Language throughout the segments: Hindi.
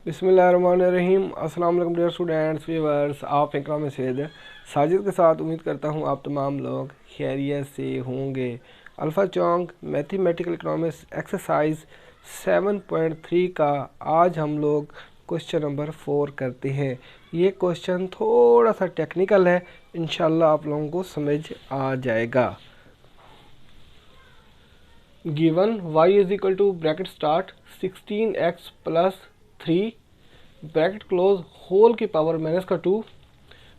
बिस्मिल्लाहिर्रहमानिर्रहीम। अस्सलाम वालेकुम डियर स्टूडेंट्स व्यूअर्स, आप इकराम में सैयद साजिद के साथ उम्मीद करता हूँ आप तमाम लोग खैरियत से होंगे। अल्फ़ा चौंक मैथमेटिकल इकनॉमिक्स एक्सरसाइज 7.3 का आज हम लोग क्वेश्चन नंबर 4 करते हैं। ये क्वेश्चन थोड़ा सा टेक्निकल है, इंशाल्लाह आप लोगों को समझ आ जाएगा। Given y is equal to bracket start 16x plus 3 bracket close whole की पावर माइनस का 2।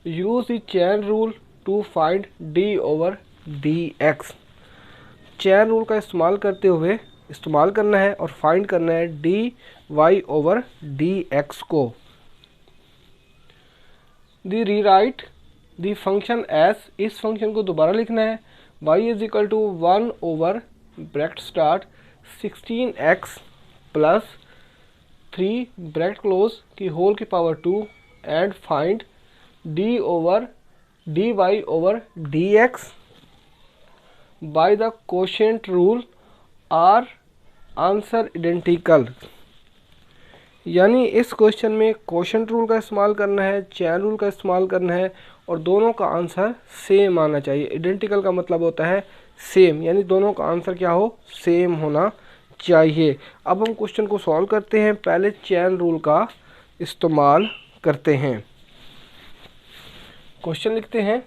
Use the chain rule to find d over dx। Chain rule का इस्तेमाल करना है और फाइंड करना है dy ओवर dx को। The rewrite the functions, इस फंक्शन को दोबारा लिखना है। y is equal to 1 over bracket start 16x plus 3 bracket close की होल की power 2 and find dy over dx by the quotient rule are answer identical. यानी इस क्वेश्चन में कोशेंट रूल का इस्तेमाल करना है, चैन रूल का इस्तेमाल करना है और दोनों का आंसर सेम आना चाहिए। इडेंटिकल का मतलब होता है सेम, यानी दोनों का आंसर क्या हो, सेम होना चाहिए। अब हम क्वेश्चन को सॉल्व करते हैं। पहले चैन रूल का इस्तेमाल करते हैं। क्वेश्चन लिखते हैं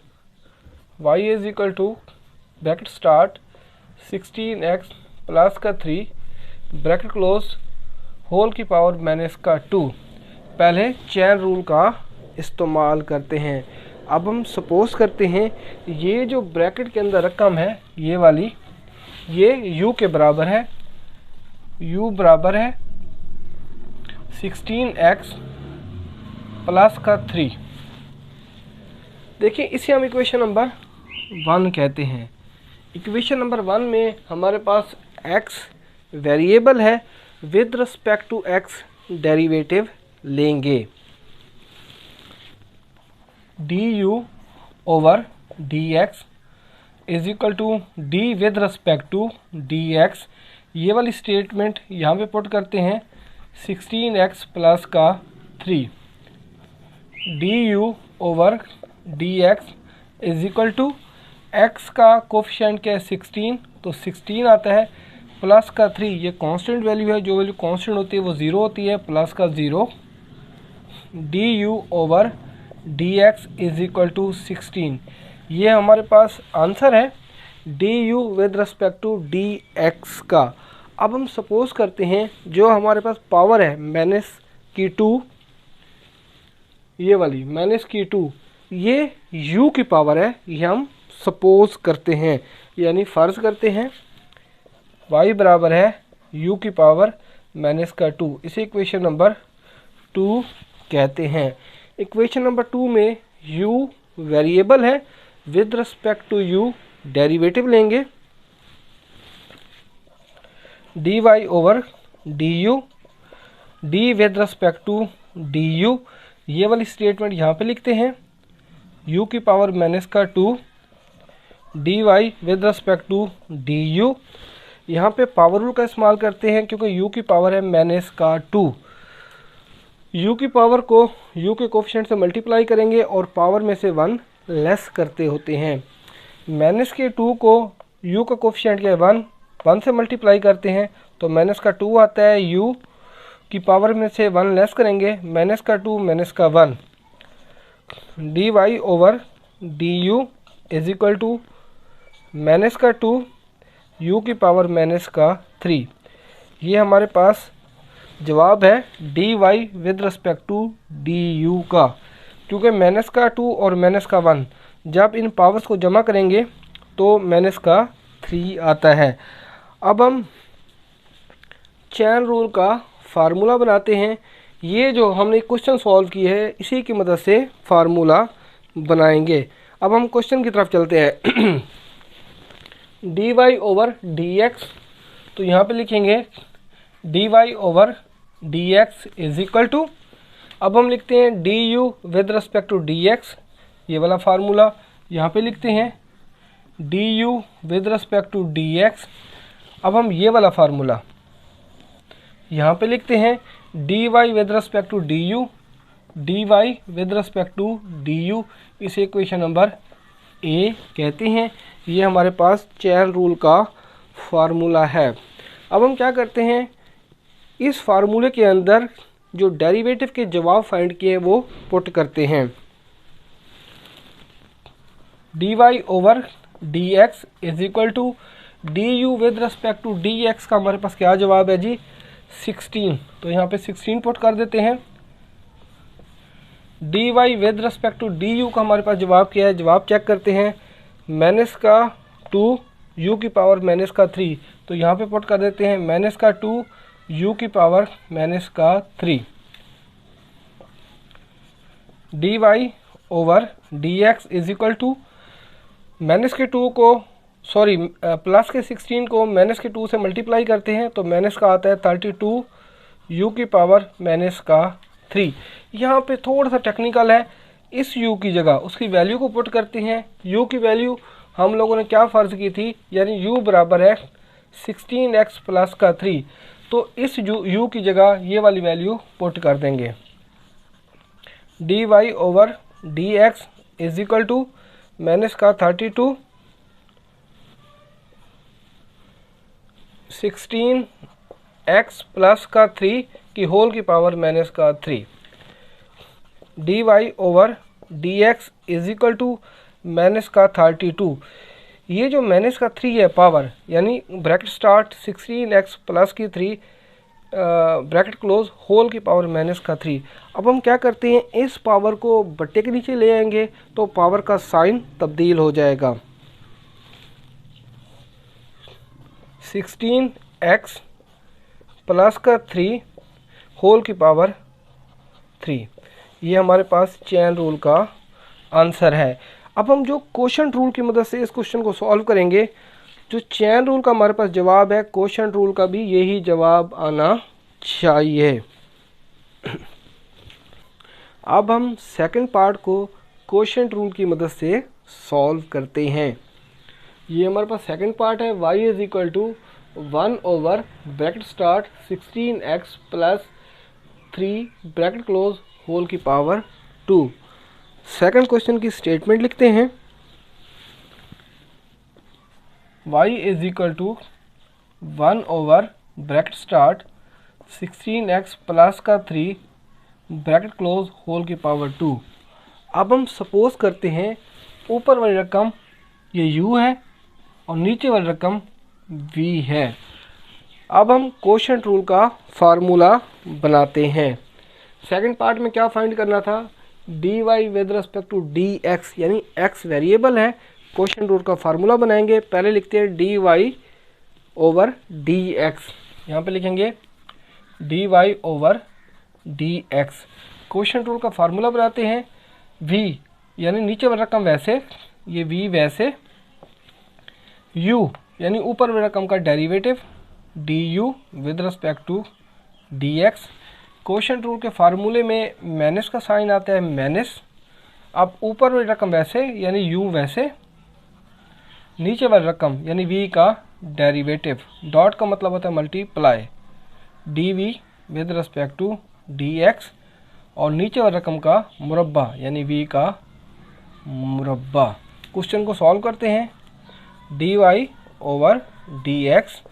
y is equal to bracket start 16x plus का 3 ब्रैकेट क्लोज होल की पावर माइनस का 2। पहले चैन रूल का इस्तेमाल करते हैं। अब हम सपोज करते हैं ये जो ब्रैकेट के अंदर रकम है ये वाली, ये u के बराबर है, u बराबर है 16x प्लस का 3। देखिए इसे हम इक्वेशन नंबर 1 कहते हैं। इक्वेशन नंबर 1 में हमारे पास x वेरिएबल है, with respect to x derivative लेंगे। du over dx is equal to d with respect to dx। ये वाली स्टेटमेंट यहाँ पे पुट करते हैं 16x प्लस का 3। du over dx is equal to x का कोफिशिएंट क्या है 16, तो 16 आता है, प्लस का 3, ये कांस्टेंट वैल्यू है, जो वैल्यू कांस्टेंट होती है वो 0 होती है, प्लस का 0। du over dx is equal to 16। ये हमारे पास आंसर है du with respect to dx का। अब हम सपोज करते हैं जो हमारे पास पावर है माइनस की 2, ये वाली माइनस की 2, ये u की पावर है, ये हम सपोज करते हैं, यानी फ़र्ज़ करते हैं y बराबर है u की पावर माइनस का 2। इसे इक्वेशन नंबर 2 कहते हैं। इक्वेशन नंबर 2 में u वेरिएबल है, with respect to u derivative लेंगे। dy over du, d with respect to du, ये वाली स्टेटमेंट यहाँ पे लिखते हैं u की पावर माइनस का 2 dy with respect to du। यहाँ पे पावर रूल का इस्तेमाल करते हैं क्योंकि u की पावर है माइनस का 2। u की पावर को u के कोफिशिएंट से मल्टीप्लाई करेंगे और पावर में से 1 लेस करते होते हैं। माइनस के 2 को u का कोफिशिएंट क्या है 1 से मल्टीप्लाई करते हैं तो माइनस का 2 आता है, u की पावर में से 1 लेस करेंगे, माइनस का 2 माइनस का 1। dy over du is equal to minus का 2 u की पावर माइनस का 3। ये हमारे पास जवाब है dy with respect to du का, क्योंकि माइनस का 2 और माइनस का 1 जब इन पावर्स को जमा करेंगे तो माइनस का 3 आता है। अब हम चैन रूल का फार्मूला बनाते हैं। ये जो हमने क्वेश्चन सॉल्व किए है इसी की मदद से फार्मूला बनाएंगे। अब हम क्वेश्चन की तरफ चलते हैं। dy ओवर dx, तो यहाँ पे लिखेंगे dy over dx is equal to, अब हम लिखते हैं du with respect to dx, ये वाला फार्मूला यहाँ पे लिखते हैं du with respect to dx। अब हम ये वाला फार्मूला यहाँ पे लिखते हैं D Y with respect to D U, D Y with respect to D U, इसे इक्वेशन नंबर ए कहते हैं। ये हमारे पास चेन रूल का फार्मूला है। अब हम क्या करते हैं, इस फार्मूले के अंदर जो डेरिवेटिव के जवाब फाइंड किए हैं वो पुट करते हैं। D Y over D X is equal to D U with respect to D X का हमारे पास क्या जवाब है जी, 16। तो यहाँ पे 16 पुट कर देते हैं। D Y with respect to D U का हमारे पास जवाब क्या है, जवाब चेक करते हैं। माइनस का 2 यू की पावर माइनस का 3, तो यहाँ पे पुट कर देते हैं माइनस का 2 यू की पावर माइनस का 3। D Y over D X is equal to minus के 2 को प्लस के 16 को माइनस के 2 से मल्टीप्लाई करते हैं, तो माइनस का आता है 32 यू की पावर माइनस का 3। यहाँ पे थोड़ा सा टेक्निकल है, इस u की जगह उसकी वैल्यू को पुट करते हैं। u की वैल्यू हम लोगों ने क्या फ़र्ज़ की थी, यानी u बराबर है 16x प्लस का 3, तो इस u की जगह ये वाली वैल्यू पुट कर देंगे। D Y over D X is equal to minus का 32 16x प्लस का 3 की होल की पावर माइनस का 3। D Y over D X is equal to minus का 32, ये जो माइनस का 3 है पावर, यानी ब्रैकेट स्टार्ट 16x प्लस की 3 ब्रैकेट क्लोज होल की पावर माइनस का 3। अब हम क्या करते हैं, इस पावर को बट्टे के नीचे ले आएंगे तो पावर का साइन तब्दील हो जाएगा। 16x प्लस का 3 होल की पावर 3, ये हमारे पास चेन रूल का आंसर है। अब हम जो क्वोशंट रूल की मदद से इस क्वेश्चन को सॉल्व करेंगे, जो चेन रूल का हमारे पास जवाब है, क्वोशंट रूल का भी यही जवाब आना चाहिए। अब हम सेकंड पार्ट को क्वोशंट रूल की मदद से सॉल्व करते हैं। ये हमारे पास सेकंड पार्ट है, y is equal to 1 over bracket start 16x plus 3 bracket close whole की पावर 2। सेकंड क्वेश्चन की स्टेटमेंट लिखते हैं, y is equal to 1 over bracket start 16x plus का 3 ब्रैकेट क्लोज होल की पावर 2। अब हम सपोज करते हैं ऊपर वाली रकम ये u है और नीचे वाली रकम v है। अब हम क्वोशंट रूल का फार्मूला बनाते हैं। सेकंड पार्ट में क्या फाइंड करना था, D Y with respect to D X, यानी x वेरिएबल है। क्वोशंट रूल का फार्मूला बनाएंगे। पहले लिखते हैं D Y over D X, यहाँ पर लिखेंगे D Y over D X. Quotient rule का फार्मूला बनाते हैं, v यानी नीचे वाली रकम वैसे, ये v वैसे, u यानी ऊपर वाली रकम का derivative D U with respect to D X. Quotient rule के फार्मूले में माइनस का साइन आता है माइनस। अब ऊपर वाली रकम वैसे यानी u वैसे, नीचे वाली रकम यानी v का डेरिवेटिव, डॉट का मतलब होता है multiply, D V with respect to D X, और नीचे वाली रकम का मुरब्बा यानी v का मुरब्बा। क्वेश्चन को सॉल्व करते हैं। D Y over D X,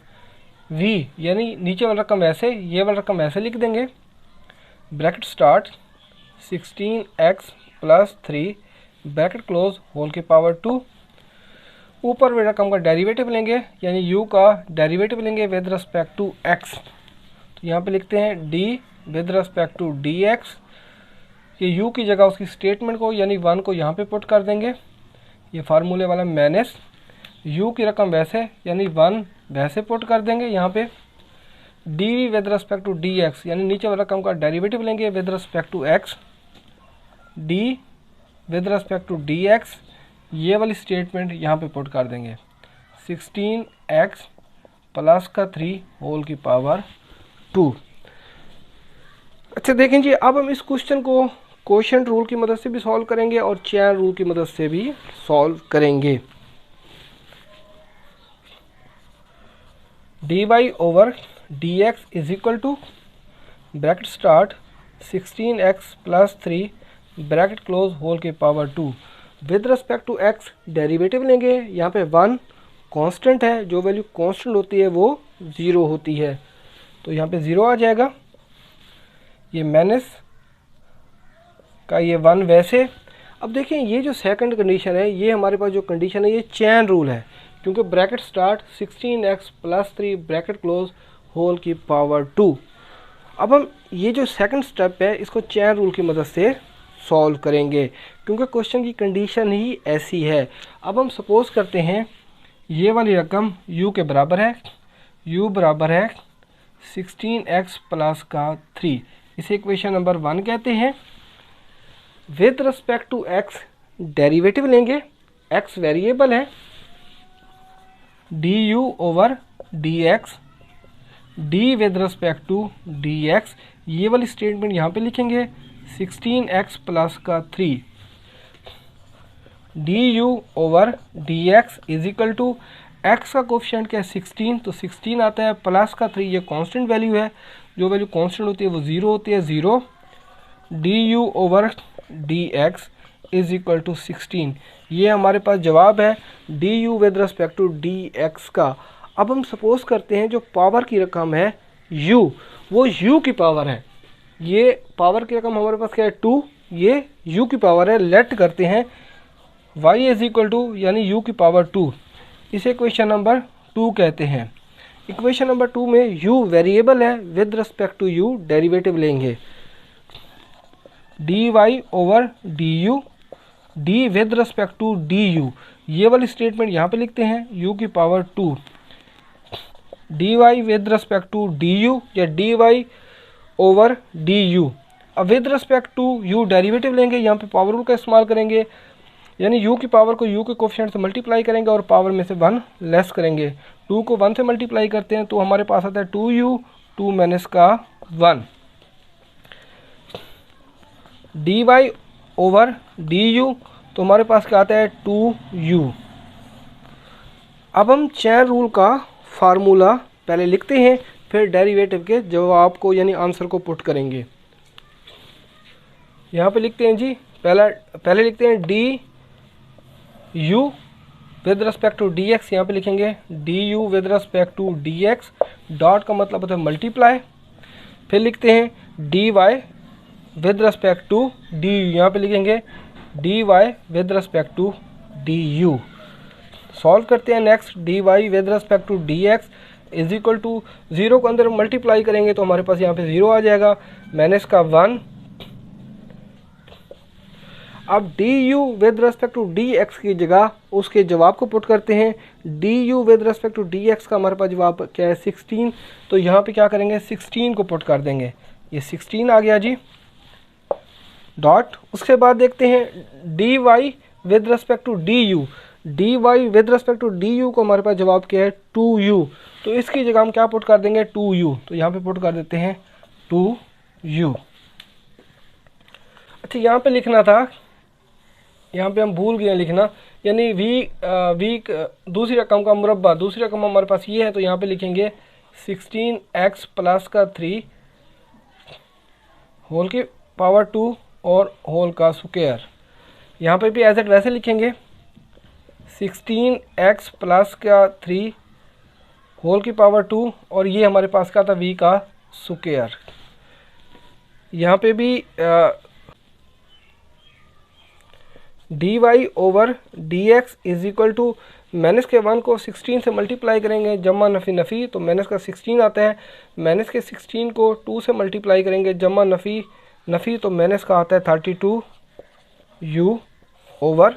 v यानी नीचे वाली रकम वैसे, ये वाली रकम वैसे लिख देंगे। Bracket start 16x plus 3 bracket close whole की पावर 2। ऊपर वाली रकम का डेरिवेटिव लेंगे यानी u का डेरिवेटिव लेंगे विद रिस्पेक्ट टू x, तो यहाँ पे लिखते हैं d with respect to dx। ये u की जगह उसकी स्टेटमेंट को यानी 1 को यहाँ पे पुट कर देंगे, ये फार्मूले वाला माइनस, u की रकम वैसे यानी 1 वैसे पुट कर देंगे यहाँ पे, D with respect to D X यानी नीचे वाली रकम का डेरिवेटिव लेंगे with respect to X, D with respect to D X, ये वाली स्टेटमेंट यहाँ पे पुट कर देंगे 16x प्लस का 3 होल की पावर 2। अच्छा देखें जी, अब हम इस क्वेश्चन को क्वोशंट रूल की मदद से भी सॉल्व करेंगे और चेन रूल की मदद से भी सॉल्व करेंगे। D Y over D X is equal to bracket start 16x plus 3 bracket close whole के power 2। With respect to x derivative लेंगे, यहाँ पे 1 कांस्टेंट है, जो वैल्यू कांस्टेंट होती है वो 0 होती है, तो यहाँ पे 0 आ जाएगा। ये माइनस का ये 1 वैसे। अब देखें ये जो सेकंड कंडीशन है, ये हमारे पास जो कंडीशन है ये चेन रूल है, क्योंकि bracket start 16x plus 3 bracket close whole की पावर 2। अब हम ये जो सेकंड स्टेप है इसको चेन रूल की मदद से सॉल्व करेंगे, क्योंकि क्वेश्चन की कंडीशन ही ऐसी है। अब हम सपोज करते हैं ये वाली रकम u के बराबर है, u बराबर है 16x प्लस का 3, इसे इक्वेशन नंबर 1 कहते हैं। With respect to x derivative लेंगे, x वेरिएबल है, du over dx, d with respect to dx, ये वाली स्टेटमेंट यहाँ पे लिखेंगे 16x प्लस का 3, du over dx is equal to x का कोफिशिएंट क्या है 16, तो 16 आता है, प्लस का 3 ये कांस्टेंट वैल्यू है, जो वैल्यू कांस्टेंट होती है वो 0 होती है, 0 du over dx is equal to 16। ये हमारे पास जवाब है du with respect to dx का। अब हम सपोज करते हैं जो पावर की रकम है u, वो u की पावर है, ये पावर की रकम हमारे पास क्या है 2, ये u की पावर है। लेट करते हैं y इज इक्वल टू यानी u की पावर 2, इसे इक्वेशन नंबर 2 कहते हैं। इक्वेशन नंबर 2 में u वेरिएबल है, with respect to u derivative लेंगे, dy over du, d with respect to du, ये वाली स्टेटमेंट यहाँ पे लिखते हैं u की power 2, dy with respect to du या dy ओवर du। अब with respect to u derivative लेंगे, यहाँ पे पावर रूल का इस्तेमाल करेंगे, यानी u की पावर को u के कोफिशिएंट से मल्टीप्लाई करेंगे और पावर में से 1 लेस करेंगे। 2 को 1 से मल्टीप्लाई करते हैं तो हमारे पास आता है 2u, 2 माइनस का 1, dy ओवर du, तो हमारे पास क्या आता है 2u। अब हम चेन रूल का फार्मूला पहले लिखते हैं, फिर डेरिवेटिव के जवाब को यानी आंसर को पुट करेंगे। यहाँ पे लिखते हैं जी, पहले लिखते हैं du with respect to dx, यहाँ पे लिखेंगे du with respect to dx, dot का मतलब होता है मल्टीप्लाई, फिर लिखते हैं dy with respect to du, यहाँ पे लिखेंगे dy with respect to du। Solve करते हैं next, dy with respect to dx is equal to 0 को अंदर मल्टीप्लाई करेंगे तो हमारे पास यहाँ पे 0 आ जाएगा, माइनस का 1। अब du with respect to dx की जगह उसके जवाब को पुट करते हैं, du with respect to dx का हमारे पास जवाब क्या है 16, तो यहाँ पे क्या करेंगे 16 को पुट कर देंगे, ये 16 आ गया जी, डॉट। उसके बाद देखते हैं dy with respect to du, dy with respect to du को हमारे पास जवाब क्या है 2u, तो इसकी जगह हम क्या पुट कर देंगे 2u, तो यहाँ पे पुट कर देते हैं 2u। अच्छा यहाँ पे लिखना था, यहाँ पे हम भूल गए लिखना, यानी वीक दूसरी रकम का मुरब्बा, दूसरी रकम हमारे पास ये है, तो यहाँ पे लिखेंगे 16x प्लस का 3 होल की पावर 2 और होल का स्क्वायर। यहाँ पे भी एज इट वैसे लिखेंगे 16x प्लस का 3 होल की पावर 2 और ये हमारे पास का था v का स्क्वायर। यहाँ पे भी dy over dx is equal to minus के 1 को 16 से मल्टीप्लाई करेंगे, जमा नफ़ी नफ़ी, तो माइनस का 16 आता है, माइनस के 16 को 2 से मल्टीप्लाई करेंगे, जमा नफ़ी नफ़ी, तो माइनस का आता है 32u over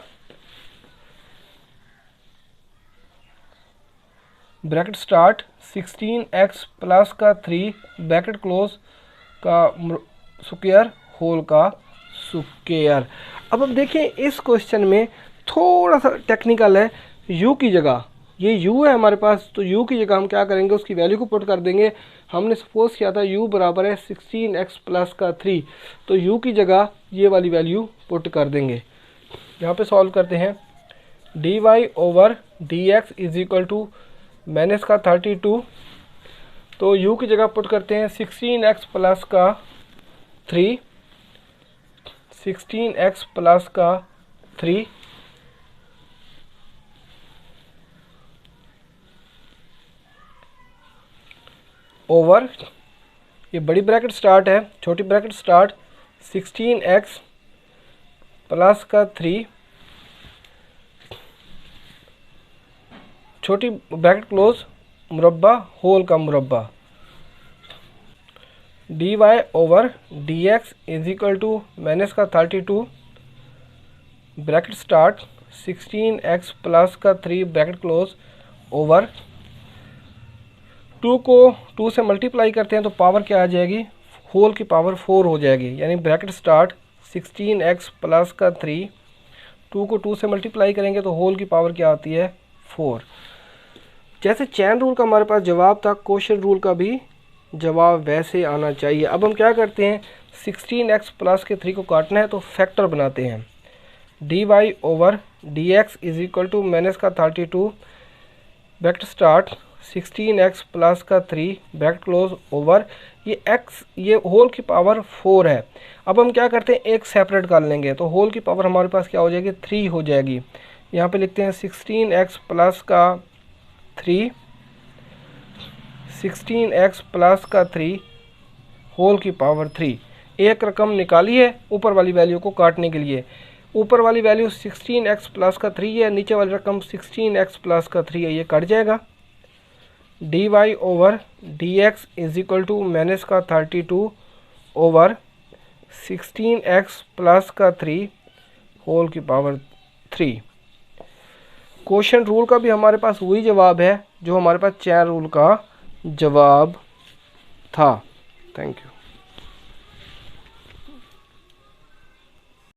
bracket start 16x plus का 3 ब्रैकेट क्लोज का स्क्वायर होल का स्क्वायर। अब देखिए इस क्वेश्चन में थोड़ा सा टेक्निकल है, u की जगह ये u है हमारे पास, तो u की जगह हम क्या करेंगे उसकी वैल्यू को पुट कर देंगे। हमने सपोज किया था u बराबर है 16x प्लस का 3, तो u की जगह ये वाली वैल्यू पुट कर देंगे। यहाँ पे सॉल्व करते हैं, dy over dx is equal to minus का 32 तो u की जगह पुट करते हैं 16x प्लस का 3, 16x प्लस का 3 ओवर, ये बड़ी ब्रैकेट स्टार्ट है, छोटी ब्रैकेट स्टार्ट 16x प्लस का 3, छोटी ब्रैकेट क्लोज, मुरब्बा होल का मुरब्बा, dy over dx is equal to minus का 32 ब्रैकेट स्टार्ट 16x प्लस का 3 ब्रैकेट क्लोज ओवर 2 को 2 से मल्टीप्लाई करते हैं तो पावर क्या आ जाएगी, होल की पावर 4 हो जाएगी, यानी ब्रैकेट स्टार्ट 16x प्लस का 3, 2 को 2 से मल्टीप्लाई करेंगे तो होल की पावर क्या आती है 4। जैसे चैन रूल का हमारे पास जवाब था, क्वोशिएंट रूल का भी जवाब वैसे आना चाहिए। अब हम क्या करते हैं, 16x प्लस के 3 को काटना है तो फैक्टर बनाते हैं, dy over dx is equal to minus का 32 ब्रैकेट स्टार्ट 16x प्लस का 3 ब्रैकेट क्लोज ओवर ये x, ये होल की पावर 4 है। अब हम क्या करते हैं, एक सेपरेट कर लेंगे तो होल की पावर हमारे पास क्या हो जाएगी 3 हो जाएगी। यहाँ पे लिखते हैं 16x प्लस का 3, 16x प्लस का 3 होल की पावर 3। एक रकम निकाली है ऊपर वाली वैल्यू को काटने के लिए, ऊपर वाली वैल्यू 16x प्लस का 3 है, नीचे वाली रकम 16x प्लस का 3 है, ये कट जाएगा। dy over dx is equal to minus का 32 ओवर 16x प्लस का 3 होल की पावर 3। क्वोशिएंट रूल का भी हमारे पास वही जवाब है जो हमारे पास चैन रूल का जवाब था। Thank you.